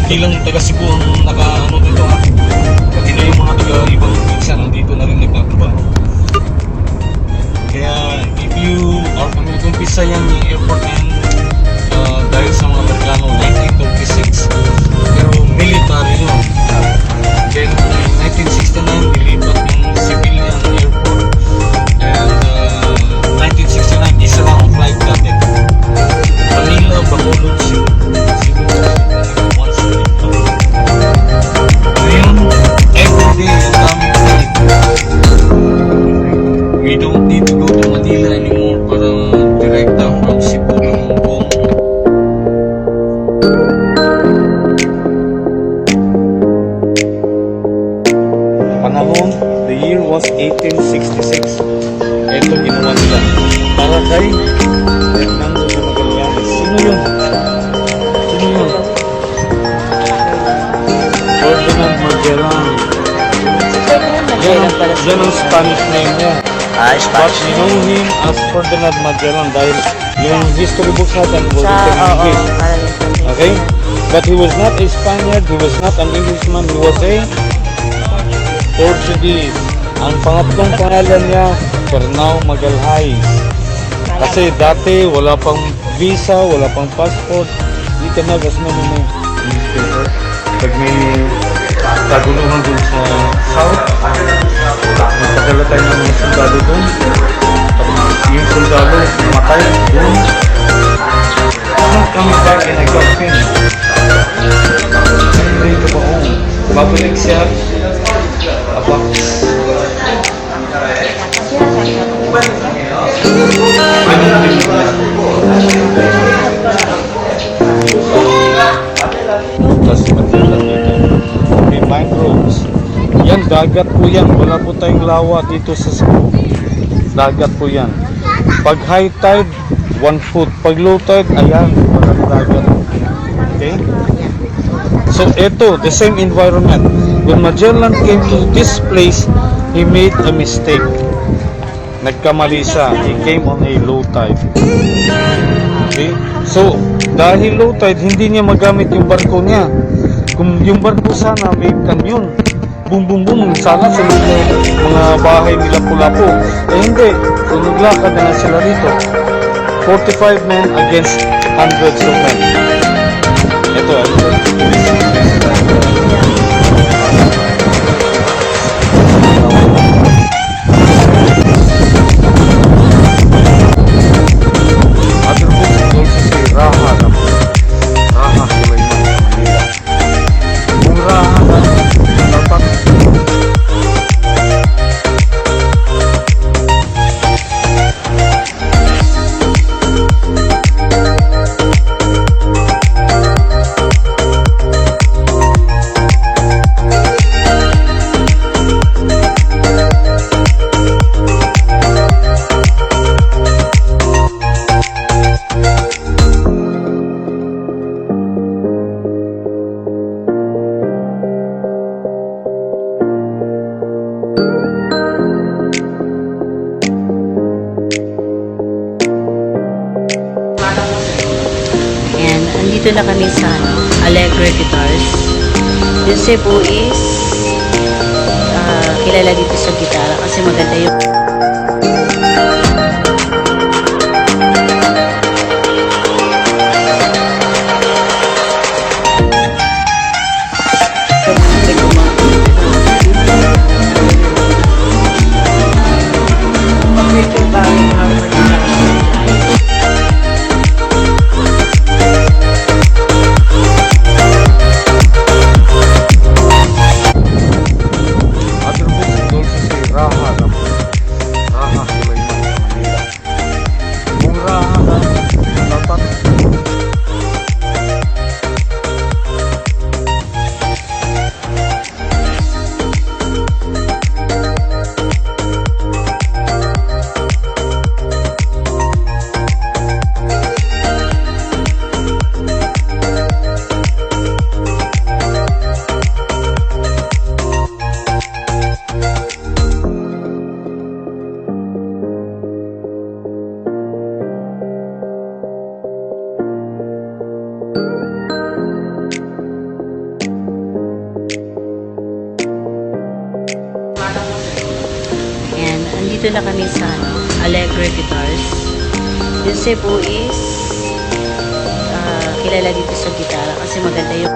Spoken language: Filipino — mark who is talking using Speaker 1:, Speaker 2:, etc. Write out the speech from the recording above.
Speaker 1: Hindi lang taga Cebu ang naka-ano dito ha. Pati na yung mga taga-ibang probinsya nandito na rin nagtatrabaho. Kaya if you are kumisa yung airport and dahil sa mga Amerikano 1926 pero military yun. Then 1969 nilipat yung civilian airport and 1969 isa lang ang flight natin. Manila, Bacolod, Cebu. We don't need to go to Manila anymore para direkta from Cebu to Hong Kong. Panahon, the year was 1866. Ito ginawa nila para kay Fernando de Magallanes. Sino yun? Sino yun? Ferdinand Magellan. Yan ang Spanish name niya. But we know him as Ferdinand Magellan dahil yung history books natin was written in English. Okay? But he was not a Spaniard, he was not an Englishman, he was a Portuguese. Ang pangatlong pangalan niya, Fernão Magalhães. Kasi dati wala pang visa, wala pang passport. Dito na gas mo may newspaper. Pag may kaguluhan dun sa south, nagpadala tayo ng mga sundalo dun. Yung sundalo namatay dun. Kami back and I got finished. Anyway, ito ba kung babalik siya abak. Tapos magdala dito. May mangroves. Yan, dagat po yan. Wala po tayong lawa dito sa Cebu. Dagat po yan. Pag high tide, 1 foot. Pag low tide, ayan, parang dagat. Okay? So ito, the same environment. When Magellan came to this place, he made a mistake. Nagkamali siya. He came on a low tide. Okay? So, dahil low tide, hindi niya magamit yung barko niya. Kung yung barko sana may kanyon, boom boom boom, sana sunod na mga bahay nila Pulapo. Eh hindi. So naglakad na nga sila rito. 45 men against hundreds of men. Ito, other books also say Raha naman. Raha Sulaiman sa Manila. Kung Raha na tatak.
Speaker 2: Andito na kami sa Alegre Guitars. Yung Cebu is kilala dito sa gitara kasi maganda yung Andito na kami sa Alegre Guitars. Yung Cebu is kilala dito sa gitara kasi maganda yung